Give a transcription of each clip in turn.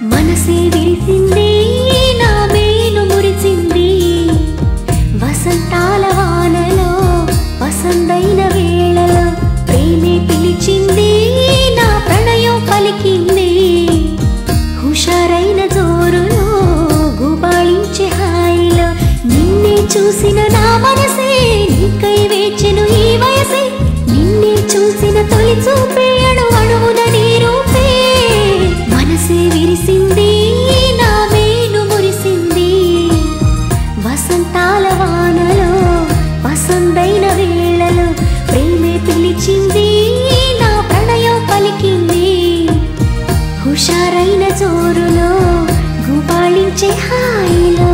మనసే విరిసింది నా మేను మురిసింది వసంతాల వానలో వసంతైన వేళలో ప్రేమే పిలిచింది నా ప్రణయం పలికింది హుషారైన జోరులో గుబాళించే హాయిలో నిన్నే చూసిన నా మనసే నీకై వేచెను ఈ వయసే నిన్నే చూసిన తొలి చూపే అణువణువున నీ రూపే మనసే విరిసింది నా మేను మురిసింది వసంతాల వానలో వసంతైన వేళలో ప్రేమే పిలిచింది నా ప్రణయం పలికింది హుషారైన జోరులో గుబాళించే హాయిలో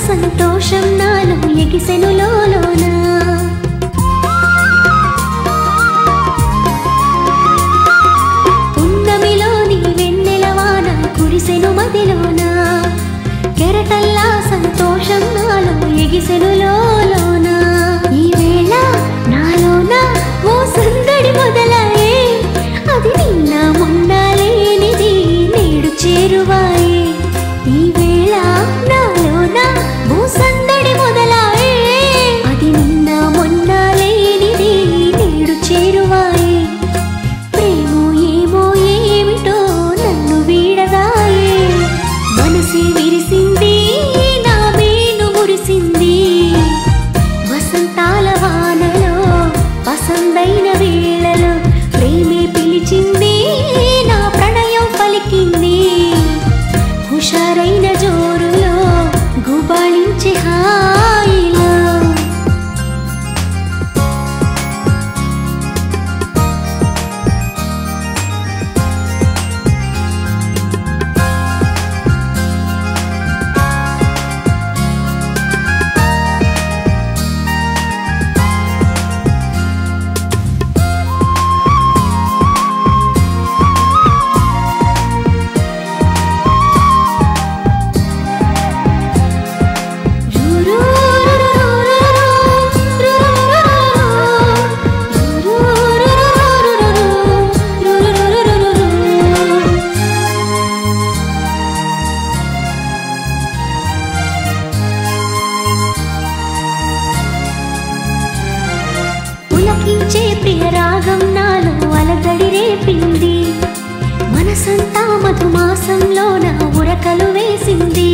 సంతోషం నాలో ఎగిసెను లోలోన పున్నమిలోని వెన్నెలవాన కురిసెను మదిలోన కెరటల్లా సంతోషం నాలో ఎగిసెను లోలోన ఈ వేళ నాలోన ఓ సందడి మొదలాయే అది నిన్న మొన్న లేనిది నేడు చేరువాయే ఈ వేళ నాలోన ఓ సందడి మొదలాయే అది నిన్న మొన్న లేనిది నేడు చేరువాయే ప్రేమో ఏమో ఏమిటో నన్ను వీడదాయే మనసే విరిసింది నా మేను మురిసింది వసంతాల వానలో వసంతైన వేళలో ప్రేమే పిలిచింది నా ప్రణయం పలికింది హుషారైన జోరులో గుబాళించే హాయిలో పులకించే ప్రియ రాగం నాలో అలజడి రేపింది మనసంతా మధుమాసంలో నా ఉరకలు వేసింది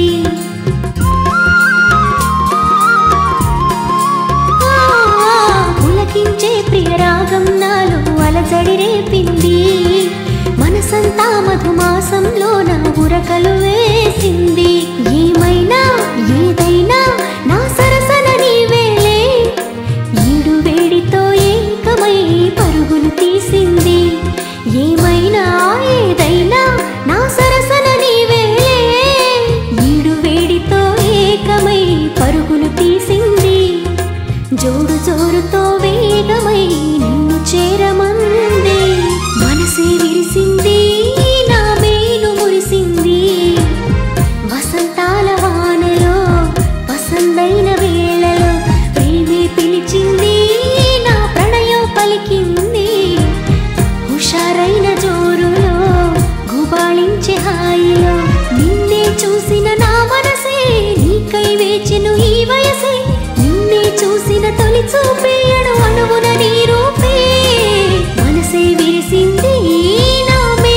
పులకించే ప్రియ రాగం నాలో అలజడి రేపింది మనసంతా మధుమాసంలో నా ఉరకలు వేసింది